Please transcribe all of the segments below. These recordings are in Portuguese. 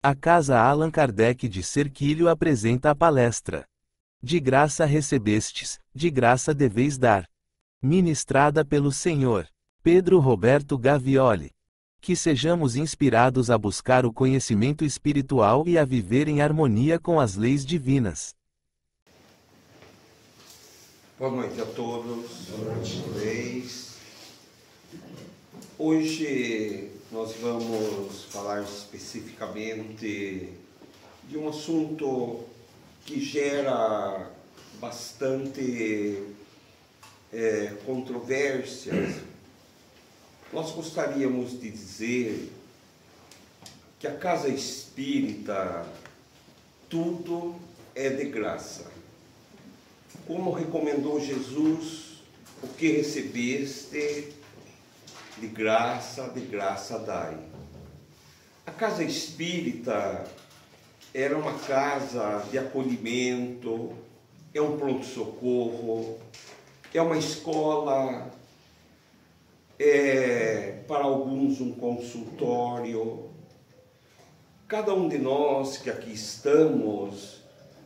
A Casa Allan Kardec de Cerquilho apresenta a palestra. De graça recebestes, de graça deveis dar. Ministrada pelo Sr. Pedro Roberto Gavioli. Que sejamos inspirados a buscar o conhecimento espiritual e a viver em harmonia com as leis divinas. Boa noite a todos. Boa noite. Hoje nós vamos falar especificamente de um assunto que gera bastante controvérsias. Nós gostaríamos de dizer que a casa espírita, tudo é de graça. Como recomendou Jesus, o que recebeste, de graça dai. A casa espírita era uma casa de acolhimento, é um pronto-socorro, é uma escola, é para alguns um consultório. Cada um de nós que aqui estamos,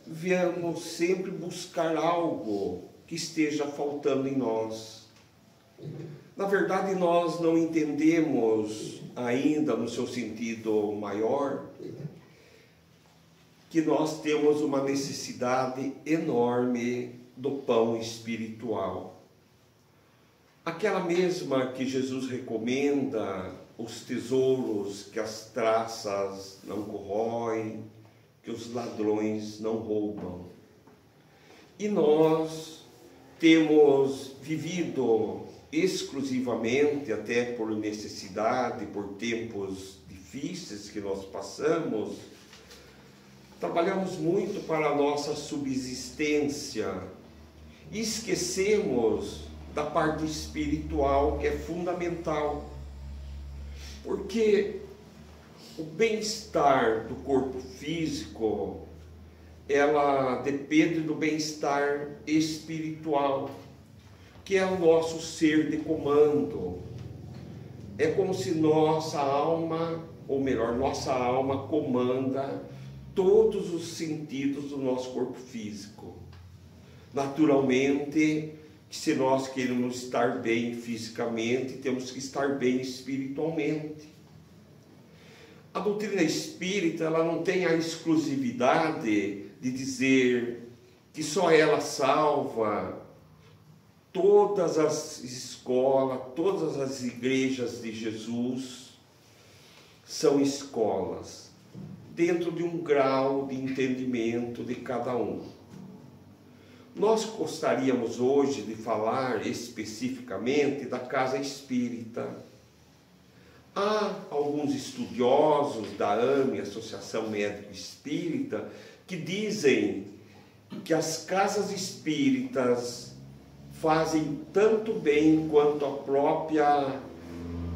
viemos sempre buscar algo que esteja faltando em nós. Na verdade, nós não entendemos ainda, no seu sentido maior, que nós temos uma necessidade enorme do pão espiritual. Aquela mesma que Jesus recomenda, os tesouros que as traças não corroem, que os ladrões não roubam. E nós temos vivido exclusivamente, até por necessidade, por tempos difíceis que nós passamos, trabalhamos muito para a nossa subsistência e esquecemos da parte espiritual, que é fundamental, porque o bem-estar do corpo físico, ela depende do bem-estar espiritual, que é o nosso ser de comando. É como se nossa alma, ou melhor, nossa alma comanda todos os sentidos do nosso corpo físico. Naturalmente, que se nós queremos estar bem fisicamente, temos que estar bem espiritualmente. A doutrina espírita, ela não tem a exclusividade de dizer que só ela salva. Todas as escolas, todas as igrejas de Jesus são escolas, dentro de um grau de entendimento de cada um. Nós gostaríamos hoje de falar especificamente da casa espírita. Há alguns estudiosos da AME, Associação Médico Espírita, que dizem que as casas espíritas fazem tanto bem quanto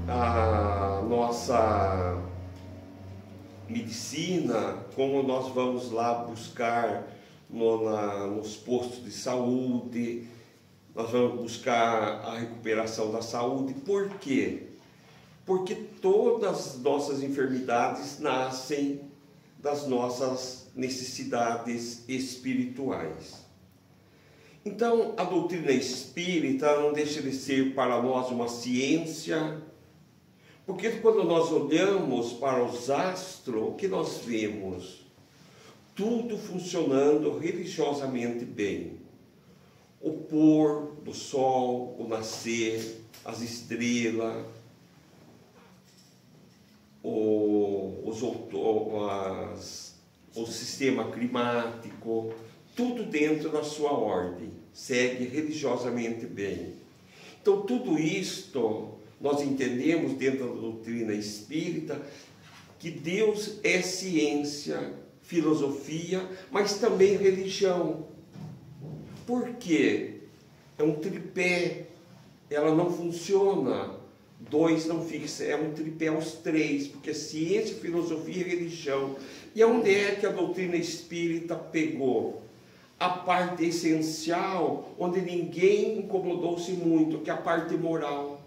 a nossa medicina, como nós vamos lá buscar nos postos de saúde, nós vamos buscar a recuperação da saúde. Por quê? Porque todas as nossas enfermidades nascem das nossas necessidades espirituais. Então, a doutrina espírita não deixa de ser para nós uma ciência, porque quando nós olhamos para os astros, o que nós vemos? Tudo funcionando religiosamente bem. O pôr do sol, o nascer, as estrelas, o sistema climático, tudo dentro da sua ordem, segue religiosamente bem. Então, tudo isto nós entendemos dentro da doutrina espírita que Deus é ciência, filosofia, mas também religião. Por quê? É um tripé, ela não funciona, dois não fixa, é um tripé aos três, porque é ciência, filosofia e religião. E onde é que a doutrina espírita pegou? A parte essencial, onde ninguém incomodou-se muito, que é a parte moral,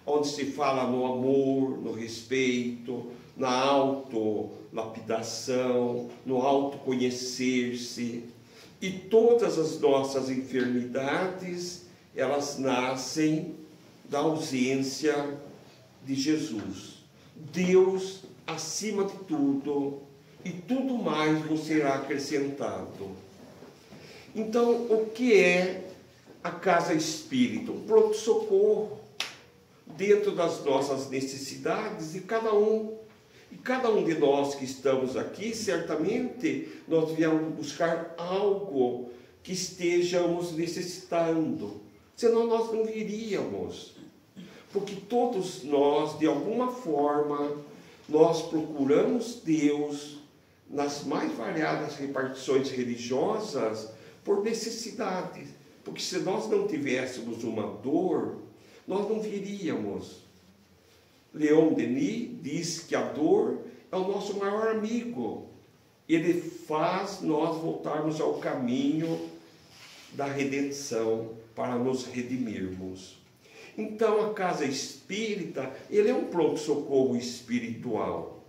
onde se fala no amor, no respeito, na autolapidação, no autoconhecer-se. E todas as nossas enfermidades, elas nascem da ausência de Jesus. Deus acima de tudo, e tudo mais vos será acrescentado. Então, o que é a casa espírita? Um pronto-socorro dentro das nossas necessidades de cada um. E cada um de nós que estamos aqui, certamente, nós viemos buscar algo que estejamos necessitando. Senão nós não viríamos. Porque todos nós, de alguma forma, nós procuramos Deus nas mais variadas repartições religiosas por necessidade. Porque se nós não tivéssemos uma dor, nós não viríamos. Leon Denis diz que a dor é o nosso maior amigo. Ele faz nós voltarmos ao caminho da redenção para nos redimirmos. Então, a casa espírita, ele é um pronto-socorro espiritual.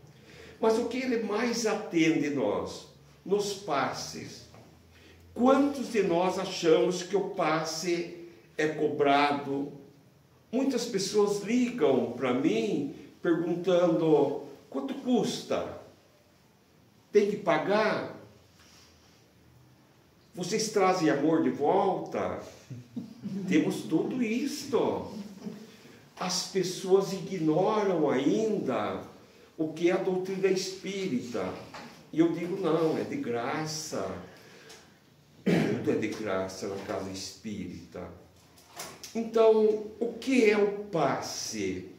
Mas o que ele mais atende nós? Nos passes. Quantos de nós achamos que o passe é cobrado? Muitas pessoas ligam para mim perguntando: quanto custa? Tem que pagar? Vocês trazem amor de volta? Temos tudo isto. As pessoas ignoram ainda o que é a doutrina espírita. E eu digo: não, é de graça. Tudo é de graça na casa espírita. Então, o que é o passe?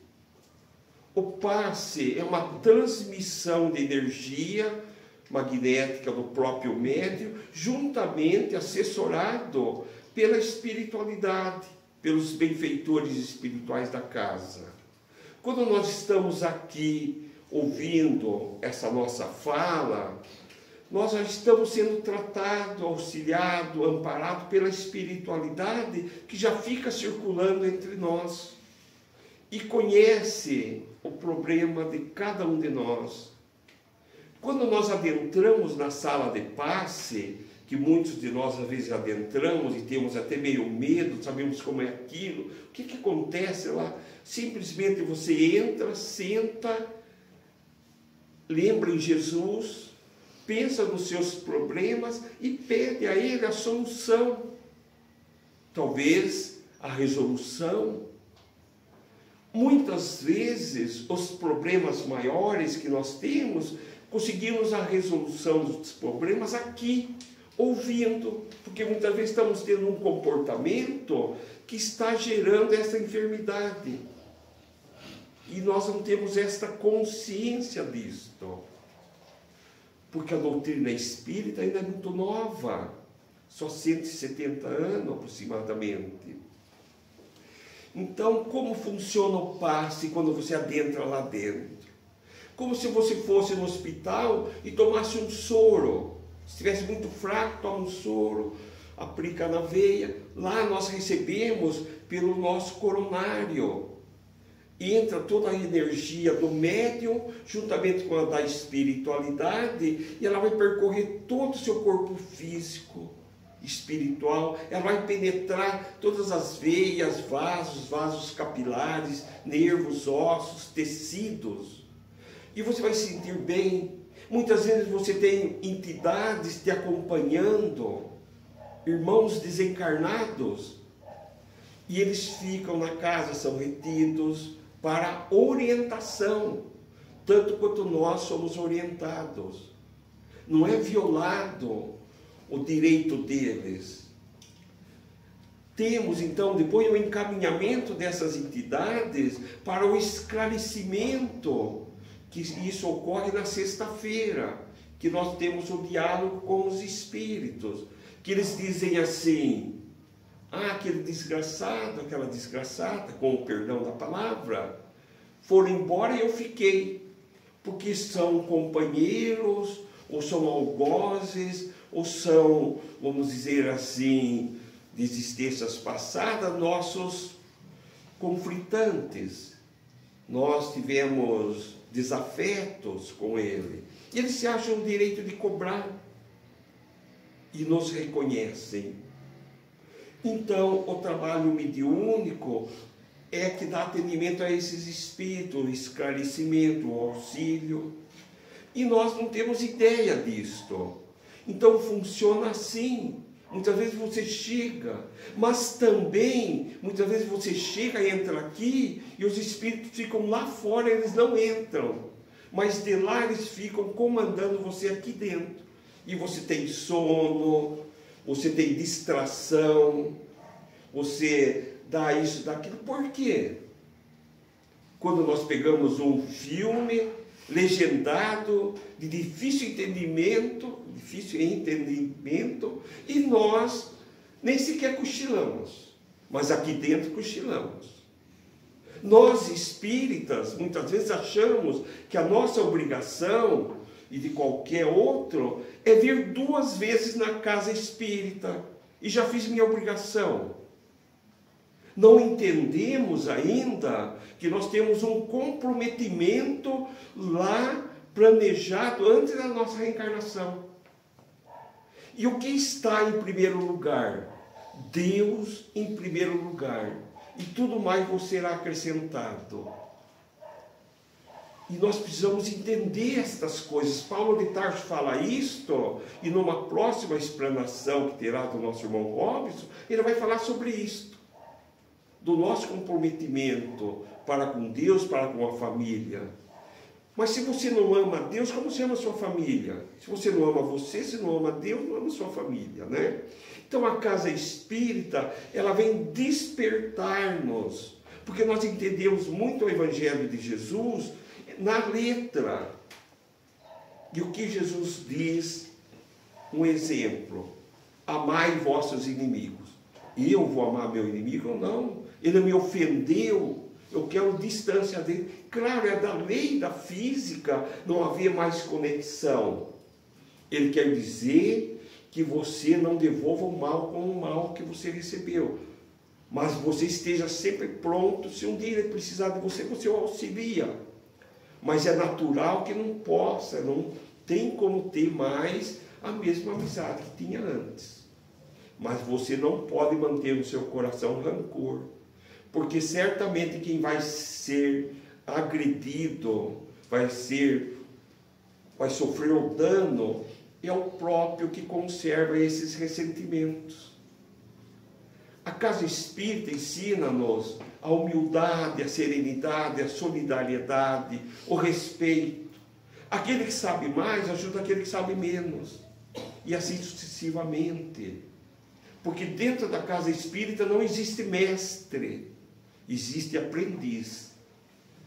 O passe é uma transmissão de energia magnética do próprio médium, juntamente assessorado pela espiritualidade, pelos benfeitores espirituais da casa. Quando nós estamos aqui ouvindo essa nossa fala, nós já estamos sendo tratados, auxiliados, amparados pela espiritualidade que já fica circulando entre nós e conhece o problema de cada um de nós. Quando nós adentramos na sala de passe, que muitos de nós às vezes adentramos e temos até meio medo, sabemos como é aquilo, o que acontece lá? Simplesmente você entra, senta, lembra em Jesus, pensa nos seus problemas e pede a Ele a solução. Talvez a resolução. Muitas vezes, os problemas maiores que nós temos, conseguimos a resolução dos problemas aqui, ouvindo. Porque muitas vezes estamos tendo um comportamento que está gerando essa enfermidade. E nós não temos esta consciência disto. Porque a doutrina espírita ainda é muito nova, só 170 anos aproximadamente. Então, como funciona o passe quando você adentra lá dentro? Como se você fosse no hospital e tomasse um soro. Se estivesse muito fraco, toma um soro, aplica na veia. Lá nós recebemos pelo nosso coronário. Entra toda a energia do médium, juntamente com a da espiritualidade, e ela vai percorrer todo o seu corpo físico, espiritual. Ela vai penetrar todas as veias, vasos capilares, nervos, ossos, tecidos. E você vai se sentir bem. Muitas vezes você tem entidades te acompanhando, irmãos desencarnados, e eles ficam na casa, são retidos para orientação, tanto quanto nós somos orientados. Não é violado o direito deles. Temos então depois o encaminhamento dessas entidades para o esclarecimento, que isso ocorre na sexta-feira, que nós temos o diálogo com os espíritos, que eles dizem assim: ah, aquele desgraçado, aquela desgraçada, com o perdão da palavra, foram embora e eu fiquei, porque são companheiros, ou são algozes, ou são, vamos dizer assim, de existências passadas, nossos conflitantes. Nós tivemos desafetos com ele. E eles se acham o direito de cobrar e nos reconhecem. Então, o trabalho mediúnico é que dá atendimento a esses espíritos, o esclarecimento, o auxílio. E nós não temos ideia disto. Então, funciona assim. Muitas vezes você chega, mas também, muitas vezes você chega e entra aqui, e os espíritos ficam lá fora, eles não entram. Mas de lá eles ficam comandando você aqui dentro. E você tem sono, você tem distração, você dá isso, daquilo. Por quê? Quando nós pegamos um filme legendado, de difícil entendimento, e nós nem sequer cochilamos, mas aqui dentro cochilamos. Nós espíritas, muitas vezes achamos que a nossa obrigação, e de qualquer outro, é vir 2 vezes na casa espírita, e já fiz minha obrigação. Não entendemos ainda que nós temos um comprometimento lá planejado antes da nossa reencarnação. E o que está em primeiro lugar? Deus em primeiro lugar. E tudo mais vos será acrescentado. E nós precisamos entender estas coisas. Paulo de Tarso fala isto, e numa próxima explanação que terá do nosso irmão Robson, ele vai falar sobre isto. Do nosso comprometimento para com Deus, para com a família. Mas se você não ama Deus, como você ama a sua família? Se você não ama você, se não ama Deus, não ama a sua família, né? Então a casa espírita, ela vem despertar-nos, porque nós entendemos muito o Evangelho de Jesus na letra. E o que Jesus diz, um exemplo: amai vossos inimigos. E eu vou amar meu inimigo ou não? Ele me ofendeu, eu quero distância dele. Claro, é da lei da física, não havia mais conexão. Ele quer dizer que você não devolva o mal com o mal que você recebeu. Mas você esteja sempre pronto, se um dia ele precisar de você, você o auxilia. Mas é natural que não possa, não tem como ter mais a mesma amizade que tinha antes. Mas você não pode manter no seu coração rancor, porque certamente quem vai ser agredido, vai sofrer o dano, é o próprio que conserva esses ressentimentos. A casa espírita ensina-nos a humildade, a serenidade, a solidariedade, o respeito. Aquele que sabe mais ajuda aquele que sabe menos, e assim sucessivamente. Porque dentro da casa espírita não existe mestre, existe aprendiz.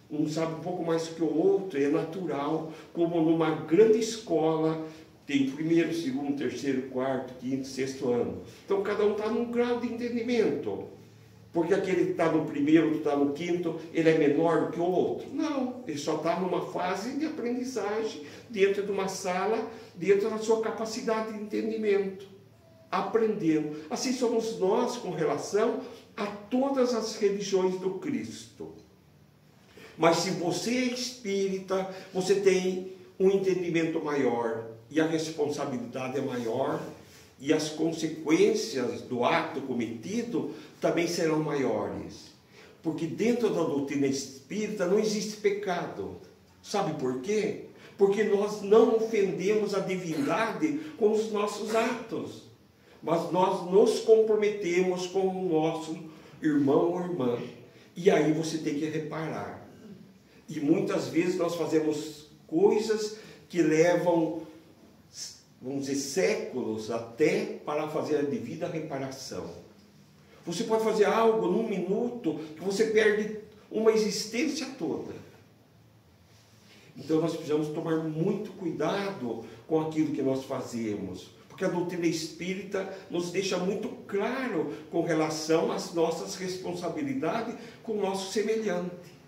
Um sabe um pouco mais que o outro, é natural, como numa grande escola, tem 1º, 2º, 3º, 4º, 5º, 6º ano. Então cada um está num grau de entendimento. Porque aquele que está no 1º, que está no 5º, ele é menor do que o outro. Não, ele só está numa fase de aprendizagem, dentro de uma sala, dentro da sua capacidade de entendimento, aprendendo. Assim somos nós com relação a todas as religiões do Cristo. Mas se você é espírita, você tem um entendimento maior, e a responsabilidade é maior, e as consequências do ato cometido também serão maiores. Porque dentro da doutrina espírita não existe pecado. Sabe por quê? Porque nós não ofendemos a divindade com os nossos atos, mas nós nos comprometemos com o nosso irmão ou irmã. E aí você tem que reparar. E muitas vezes nós fazemos coisas que levam, vamos dizer, séculos até para fazer a devida reparação. Você pode fazer algo num minuto que você perde uma existência toda. Então nós precisamos tomar muito cuidado com aquilo que nós fazemos, porque a doutrina espírita nos deixa muito claro com relação às nossas responsabilidades com o nosso semelhante.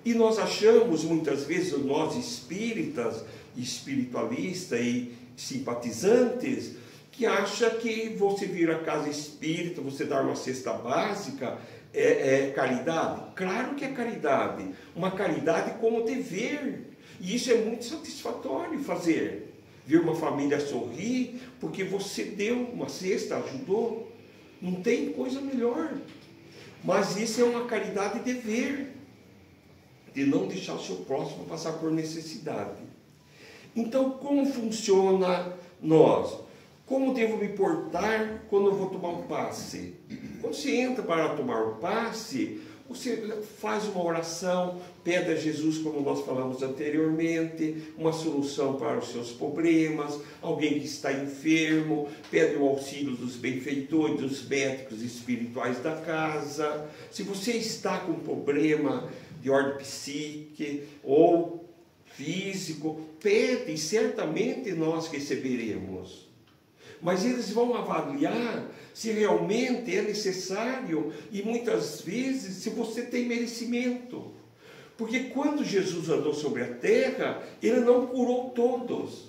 E nós achamos muitas vezes, nós espíritas, espiritualistas e simpatizantes, que acha que você vir à casa espírita, você dar uma cesta básica, é caridade? Claro que é caridade. Uma caridade como dever. E isso é muito satisfatório fazer. Ver uma família sorrir porque você deu uma cesta, ajudou. Não tem coisa melhor. Mas isso é uma caridade dever. De não deixar o seu próximo passar por necessidade. Então, como funciona nós? Como devo me portar quando eu vou tomar um passe? Quando você entra para tomar um passe, você faz uma oração, pede a Jesus, como nós falamos anteriormente, uma solução para os seus problemas, alguém que está enfermo, pede o auxílio dos benfeitores, dos médicos espirituais da casa. Se você está com um problema de ordem psíquica ou físico, pede e certamente nós receberemos. Mas eles vão avaliar se realmente é necessário e muitas vezes se você tem merecimento. Porque quando Jesus andou sobre a terra, ele não curou todos.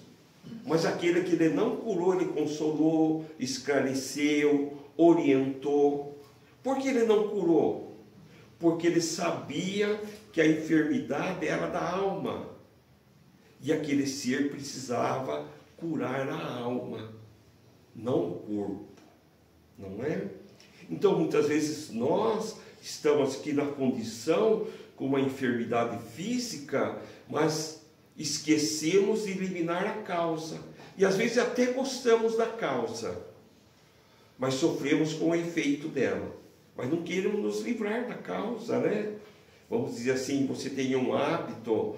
Mas aquele que ele não curou, ele consolou, esclareceu, orientou. Por que ele não curou? Porque ele sabia que a enfermidade era da alma. E aquele ser precisava curar a alma, não o corpo, não é? Então, muitas vezes nós estamos aqui na condição com uma enfermidade física, mas esquecemos de eliminar a causa. E às vezes até gostamos da causa, mas sofremos com o efeito dela. Mas não queremos nos livrar da causa, né? Vamos dizer assim, você tem um hábito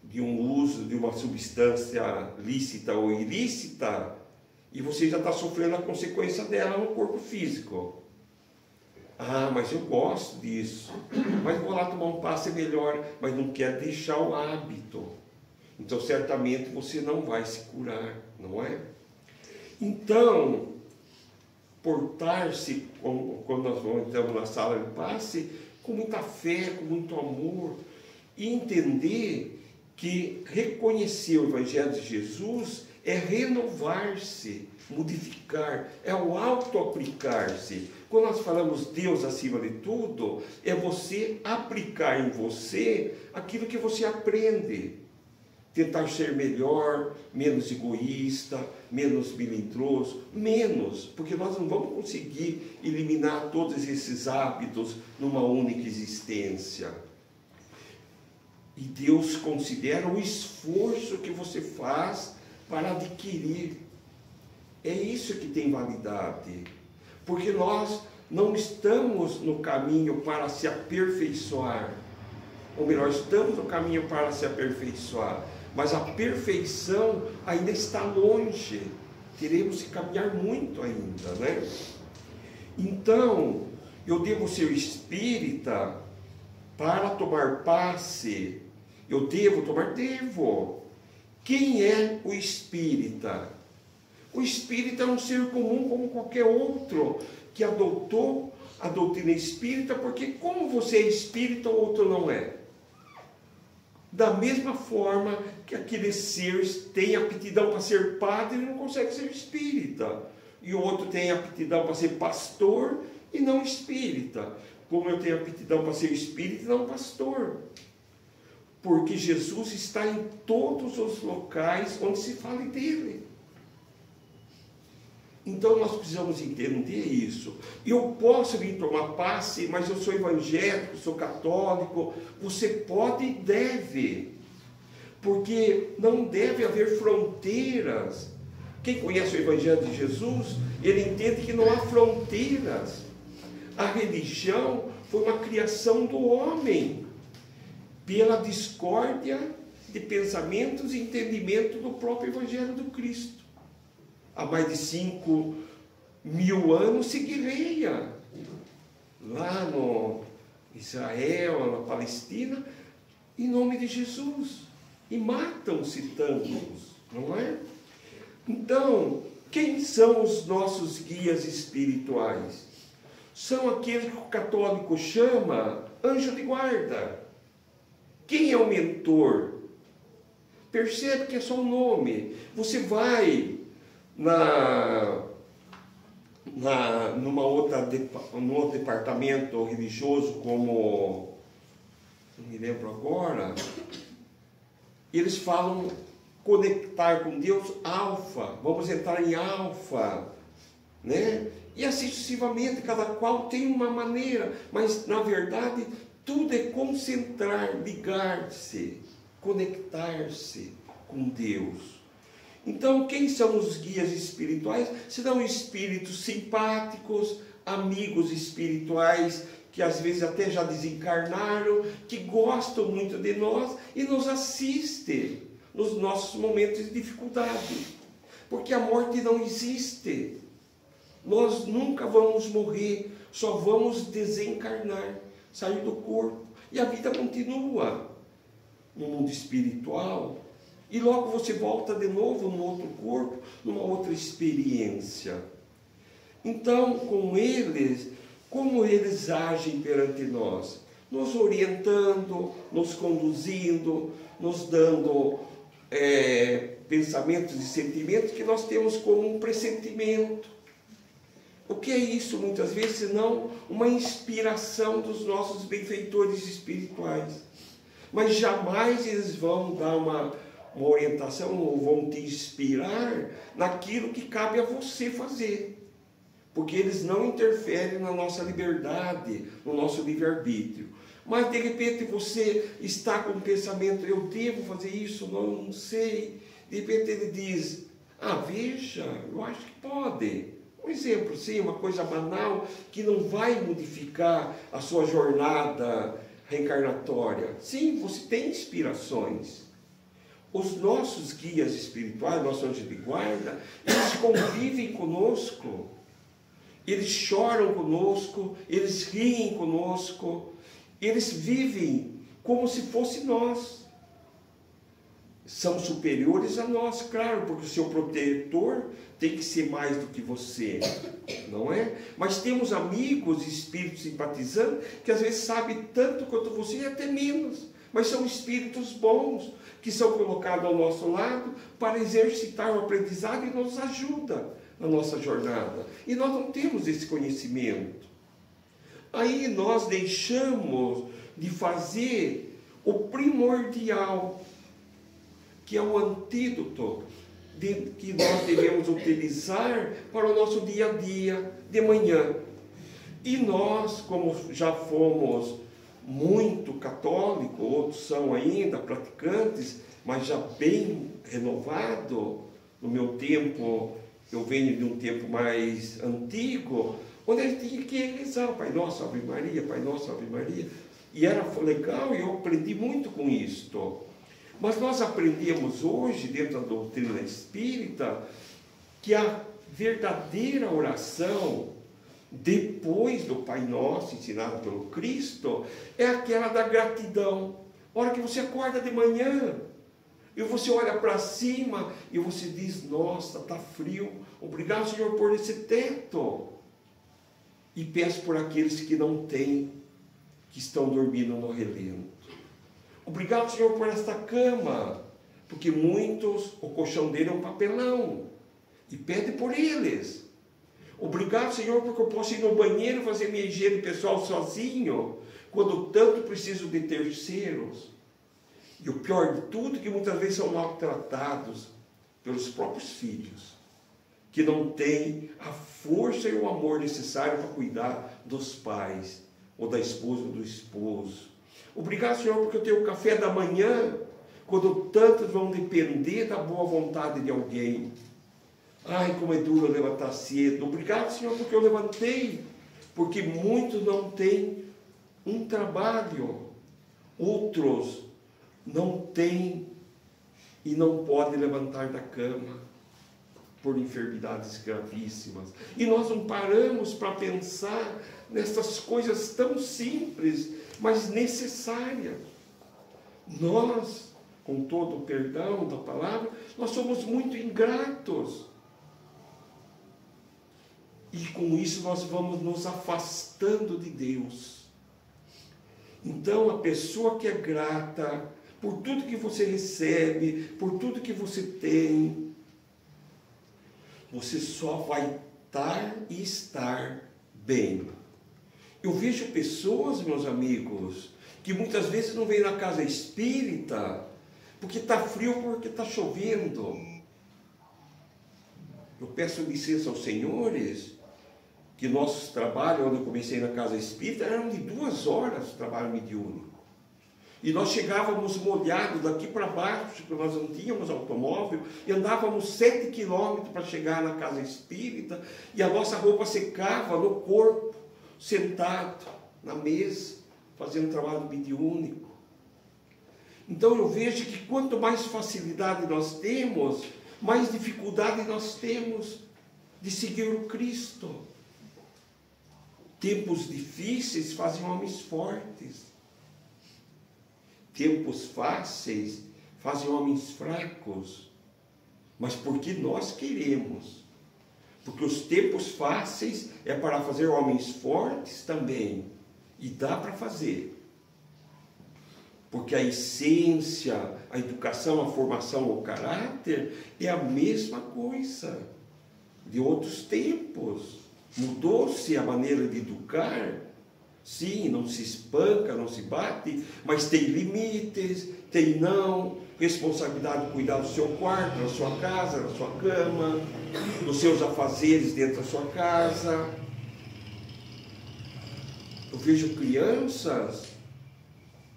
de um uso de uma substância lícita ou ilícita, e você já está sofrendo a consequência dela no corpo físico. Ah, mas eu gosto disso. Mas vou lá tomar um passe melhor, mas não quer deixar o hábito. Então, certamente, você não vai se curar, não é? Então, portar-se, quando nós entramos na sala de passe, com muita fé, com muito amor, e entender que reconhecer o Evangelho de Jesus é renovar-se, modificar, é o auto-aplicar-se. Quando nós falamos Deus acima de tudo, é você aplicar em você aquilo que você aprende. Tentar ser melhor, menos egoísta, menos melindroso, menos, porque nós não vamos conseguir eliminar todos esses hábitos numa única existência. E Deus considera o esforço que você faz para adquirir. É isso que tem validade. Porque nós não estamos no caminho para se aperfeiçoar. Ou melhor, estamos no caminho para se aperfeiçoar. Mas a perfeição ainda está longe. Teremos que caminhar muito ainda, né? Então, eu devo ser espírita para tomar passe. Eu devo tomar? Devo. Quem é o espírita? O espírita é um ser comum como qualquer outro que adotou a doutrina espírita, porque como você é espírita, o outro não é. Da mesma forma que aquele ser tem aptidão para ser padre, ele não consegue ser espírita. E o outro tem aptidão para ser pastor e não espírita. Como eu tenho aptidão para ser espírita e não pastor. Porque Jesus está em todos os locais onde se fala dele. Então nós precisamos entender isso. Eu posso vir tomar passe, mas eu sou evangélico, sou católico. Você pode e deve. Porque não deve haver fronteiras. Quem conhece o Evangelho de Jesus, ele entende que não há fronteiras. A religião foi uma criação do homem, pela discórdia de pensamentos e entendimento do próprio Evangelho do Cristo. Há mais de 5.000 anos se guerreia. Lá no Israel, na Palestina, em nome de Jesus. E matam-se tantos, não é? Então, quem são os nossos guias espirituais? São aqueles que o católico chama anjo de guarda. Quem é o mentor? Percebe que é só um nome. Você vai num outro departamento religioso, como, não me lembro agora, eles falam conectar com Deus alfa, vamos entrar em alfa, né? E assim sucessivamente, cada qual tem uma maneira, mas na verdade tudo é concentrar, ligar-se, conectar-se com Deus. Então, quem são os guias espirituais? Serão espíritos simpáticos, amigos espirituais, que às vezes até já desencarnaram, que gostam muito de nós e nos assistem nos nossos momentos de dificuldade. Porque a morte não existe. Nós nunca vamos morrer, só vamos desencarnar, sair do corpo. E a vida continua no mundo espiritual. E logo você volta de novo num outro corpo, numa outra experiência. Então, com eles, como eles agem perante nós? Nos orientando, nos conduzindo, nos dando pensamentos e sentimentos que nós temos como um pressentimento. O que é isso, muitas vezes, senão uma inspiração dos nossos benfeitores espirituais? Mas jamais eles vão dar uma orientação ou vão te inspirar naquilo que cabe a você fazer. Porque eles não interferem na nossa liberdade, no nosso livre-arbítrio. Mas de repente você está com o pensamento, eu devo fazer isso, não sei. De repente ele diz, veja, eu acho que pode. Um exemplo, sim, uma coisa banal que não vai modificar a sua jornada reencarnatória. Sim, você tem inspirações. Os nossos guias espirituais, nossos anjos de guarda, eles convivem conosco. Eles choram conosco, eles riem conosco, eles vivem como se fosse nós. São superiores a nós, claro, porque o seu protetor tem que ser mais do que você, não é? Mas temos amigos, espíritos simpatizantes, que às vezes sabem tanto quanto você e até menos. Mas são espíritos bons, que são colocados ao nosso lado para exercitar o aprendizado e nos ajuda na nossa jornada. E nós não temos esse conhecimento. Aí nós deixamos de fazer o primordial, que é o antídoto que nós devemos utilizar para o nosso dia a dia, de manhã. E nós, como já fomos muito católicos, outros são ainda praticantes, mas já bem renovado, no meu tempo, eu venho de um tempo mais antigo, onde a gente tinha que rezar, Pai Nosso, Ave Maria, Pai Nosso, Ave Maria. E era legal e eu aprendi muito com isto. Mas nós aprendemos hoje, dentro da doutrina espírita, que a verdadeira oração, depois do Pai Nosso, ensinado pelo Cristo, é aquela da gratidão. A hora que você acorda de manhã, e você olha para cima, e você diz, nossa, está frio, obrigado, Senhor, por esse teto. E peço por aqueles que não têm, que estão dormindo no relento. Obrigado, Senhor, por esta cama, porque muitos, o colchão dele é um papelão, e pede por eles. Obrigado, Senhor, porque eu posso ir no banheiro fazer minha higiene pessoal sozinho, quando tanto preciso de terceiros. E o pior de tudo é que muitas vezes são maltratados pelos próprios filhos, que não têm a força e o amor necessário para cuidar dos pais, ou da esposa ou do esposo. Obrigado, Senhor, porque eu tenho o café da manhã, quando tantos vão depender da boa vontade de alguém. Ai, como é duro levantar cedo. Obrigado, Senhor, porque eu levantei, porque muitos não têm um trabalho, outros não têm e não podem levantar da cama por enfermidades gravíssimas. E nós não paramos para pensar nessas coisas tão simples, mas necessárias. Nós, com todo o perdão da palavra, nós somos muito ingratos. E com isso nós vamos nos afastando de Deus. Então a pessoa que é grata por tudo que você recebe, por tudo que você tem, você só vai tratar e estar bem. Eu vejo pessoas, meus amigos, que muitas vezes não vêm na casa espírita porque está frio, porque está chovendo. Eu peço licença aos senhores, que nossos trabalhos, onde eu comecei na casa espírita, eram de 2 horas de trabalho mediúnico. E nós chegávamos molhados daqui para baixo, porque nós não tínhamos automóvel, e andávamos 7 quilômetros para chegar na casa espírita, e a nossa roupa secava no corpo, sentado na mesa, fazendo trabalho mediúnico. Então eu vejo que quanto mais facilidade nós temos, mais dificuldade nós temos de seguir o Cristo. Tempos difíceis fazem homens fortes. Tempos fáceis fazem homens fracos. Mas porque nós queremos. Porque os tempos fáceis é para fazer homens fortes também. E dá para fazer. Porque a essência, a educação, a formação, o caráter é a mesma coisa de outros tempos. Mudou-se a maneira de educar. Sim, não se espanca, não se bate, mas tem limites, tem não, responsabilidade de cuidar do seu quarto, da sua casa, da sua cama, dos seus afazeres dentro da sua casa. Eu vejo crianças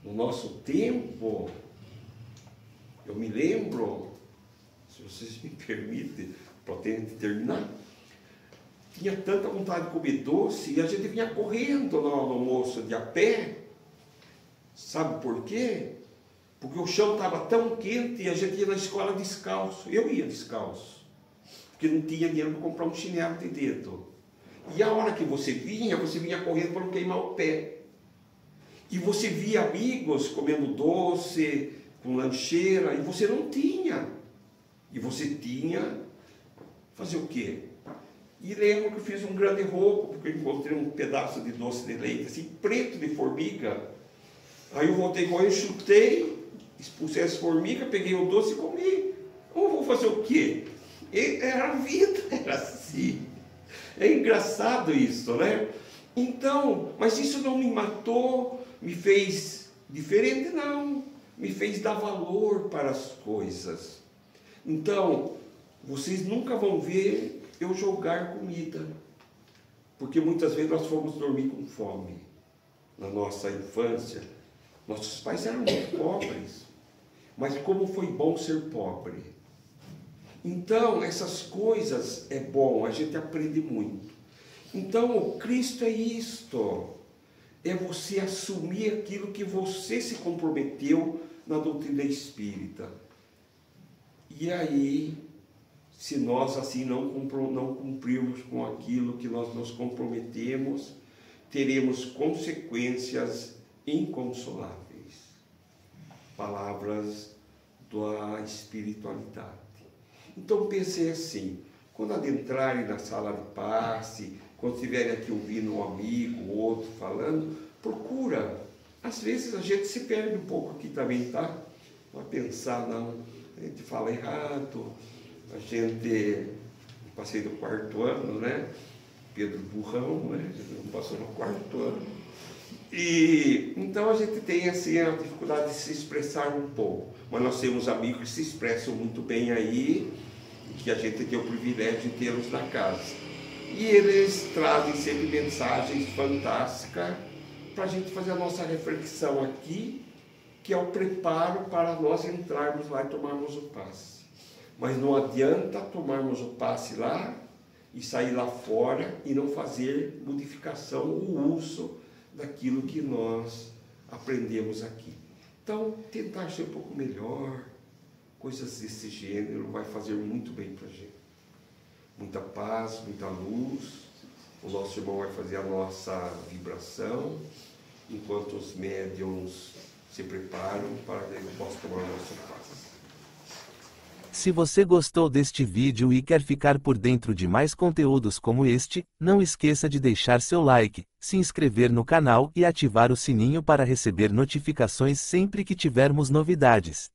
no nosso tempo, eu me lembro, se vocês me permitem, pretendo terminar, tinha tanta vontade de comer doce e a gente vinha correndo no almoço de a pé. Sabe por quê? Porque o chão estava tão quente e a gente ia na escola descalço. Eu ia descalço, porque não tinha dinheiro para comprar um chinelo de dedo. E a hora que você vinha correndo para não queimar o pé. E você via amigos comendo doce, com lancheira, e você não tinha. E você tinha, fazer o quê? E lembro que eu fiz um grande roubo, porque eu encontrei um pedaço de doce de leite, assim, preto de formiga. Aí eu voltei com ele, chutei, expulsei as formigas, peguei o doce e comi. Eu vou fazer o quê? Era a vida, era assim. É engraçado isso, né? Então, mas isso não me matou, me fez diferente, não. Me fez dar valor para as coisas. Então, vocês nunca vão ver eu jogar comida, porque muitas vezes nós fomos dormir com fome na nossa infância. Nossos pais eram muito pobres, mas como foi bom ser pobre. Então essas coisas é bom, a gente aprende muito. Então o Cristo é isto, é você assumir aquilo que você se comprometeu na doutrina espírita. E aí, se nós assim não cumprirmos com aquilo que nós nos comprometemos, teremos consequências inconsoláveis. Palavras da espiritualidade. Então pensei assim, quando adentrarem na sala de passe, quando estiverem aqui ouvindo um amigo, outro falando, procura. Às vezes a gente se perde um pouco aqui também, tá? Não é pensar, não. A gente fala errado. A gente, passei do 4º ano, né? Pedro Burrão, né? A gente não passou no 4º ano. E então a gente tem assim a dificuldade de se expressar um pouco. Mas nós temos amigos que se expressam muito bem aí, que a gente tem o privilégio de tê-los na casa. E eles trazem sempre mensagens fantásticas para a gente fazer a nossa reflexão aqui, que é o preparo para nós entrarmos lá e tomarmos o passe. Mas não adianta tomarmos o passe lá e sair lá fora e não fazer modificação ou uso daquilo que nós aprendemos aqui. Então, tentar ser um pouco melhor, coisas desse gênero, vai fazer muito bem para a gente. Muita paz, muita luz. O nosso irmão vai fazer a nossa vibração, enquanto os médiuns se preparam para que ele possa tomar o nosso passe. Se você gostou deste vídeo e quer ficar por dentro de mais conteúdos como este, não esqueça de deixar seu like, se inscrever no canal e ativar o sininho para receber notificações sempre que tivermos novidades.